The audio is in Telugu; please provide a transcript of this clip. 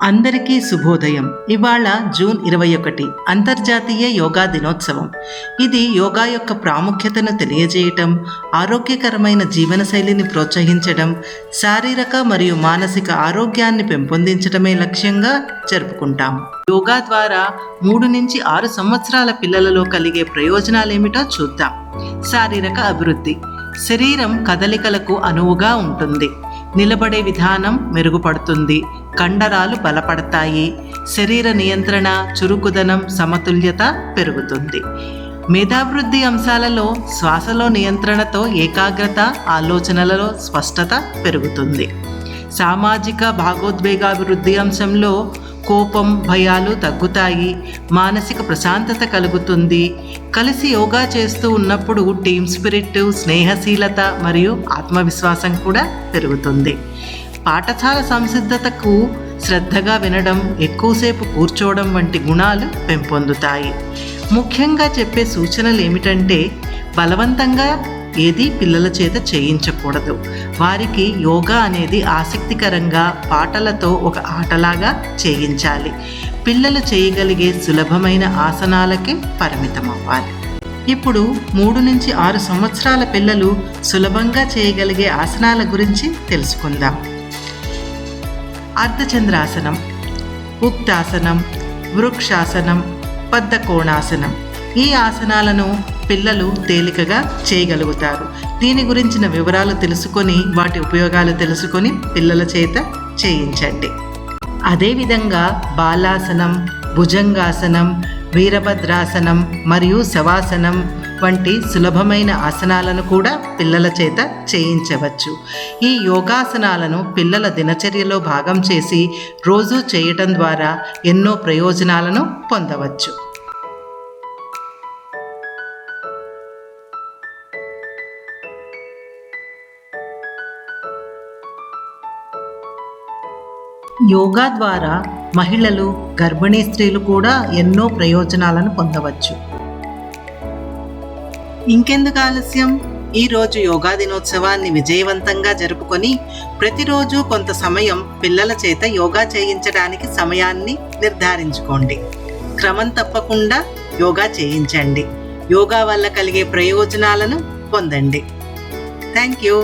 అందరికీ శుభోదయం. ఇవాళ జూన్ 21 అంతర్జాతీయ యోగా దినోత్సవం. ఇది యోగా యొక్క ప్రాముఖ్యతను తెలియజేయటం, ఆరోగ్యకరమైన జీవనశైలిని ప్రోత్సహించడం, శారీరక మరియు మానసిక ఆరోగ్యాన్ని పెంపొందించడమే లక్ష్యంగా జరుపుకుంటాం. యోగా ద్వారా 3 నుంచి 6 సంవత్సరాల పిల్లలలో కలిగే ప్రయోజనాలేమిటో చూద్దాం. శారీరక అభివృద్ధి. శరీరం కదలికలకు అనువుగా ఉంటుంది. నిలబడే విధానం మెరుగుపడుతుంది. కండరాలు బలపడతాయి. శరీర నియంత్రణ, చురుకుదనం, సమతుల్యత పెరుగుతుంది. మేధావృద్ధి అంశాలలో శ్వాసలో నియంత్రణతో ఏకాగ్రత, ఆలోచనలలో స్పష్టత పెరుగుతుంది. సామాజిక భాగోద్వేగాభివృద్ధి అంశంలో కోపం, భయాలు తగ్గుతాయి. మానసిక ప్రశాంతత కలుగుతుంది. కలిసి యోగా చేస్తూ ఉన్నప్పుడు టీమ్ స్పిరిట్, స్నేహశీలత మరియు ఆత్మవిశ్వాసం కూడా పెరుగుతుంది. పాఠశాల సంసిద్ధతకు శ్రద్ధగా వినడం, ఎక్కువసేపు కూర్చోవడం వంటి గుణాలు పెంపొందుతాయి. ముఖ్యంగా చెప్పే సూచనలు ఏమిటంటే, బలవంతంగా ఏది పిల్లల చేత చేయించకూడదు. వారికి యోగా అనేది ఆసక్తికరంగా పాటలతో ఒక ఆటలాగా చేయించాలి. పిల్లలు చేయగలిగే సులభమైన ఆసనాలకే పరిమితం అవ్వాలి. ఇప్పుడు 3 నుంచి 6 సంవత్సరాల పిల్లలు సులభంగా చేయగలిగే ఆసనాల గురించి తెలుసుకుందాం. అర్ధచంద్రాసనం, ఉక్తాసనం, వృక్షాసనం, పద్మకోణాసనం. ఈ ఆసనాలను పిల్లలు తేలికగా చేయగలుగుతారు. దీని గురించిన వివరాలు తెలుసుకొని, వాటి ఉపయోగాలు తెలుసుకొని పిల్లల చేత చేయించండి. అదేవిధంగా బాలాసనం, భుజంగాసనం, వీరభద్రాసనం మరియు శవాసనం వంటి సులభమైన ఆసనాలను కూడా పిల్లల చేత చేయించవచ్చు. ఈ యోగాసనాలను పిల్లల దినచర్యలో భాగం చేసి రోజూ చేయటం ద్వారా ఎన్నో ప్రయోజనాలను పొందవచ్చు. యోగా ద్వారా మహిళలు, గర్భిణీ స్త్రీలు కూడా ఎన్నో ప్రయోజనాలను పొందవచ్చు. ఇంకెందుకు ఆలస్యం? ఈరోజు యోగా దినోత్సవాన్ని విజయవంతంగా జరుపుకొని ప్రతిరోజు కొంత సమయం పిల్లల చేత యోగా చేయించడానికి సమయాన్ని నిర్ధారించుకోండి. క్రమం తప్పకుండా యోగా చేయించండి. యోగా వల్ల కలిగే ప్రయోజనాలను పొందండి. Thank you.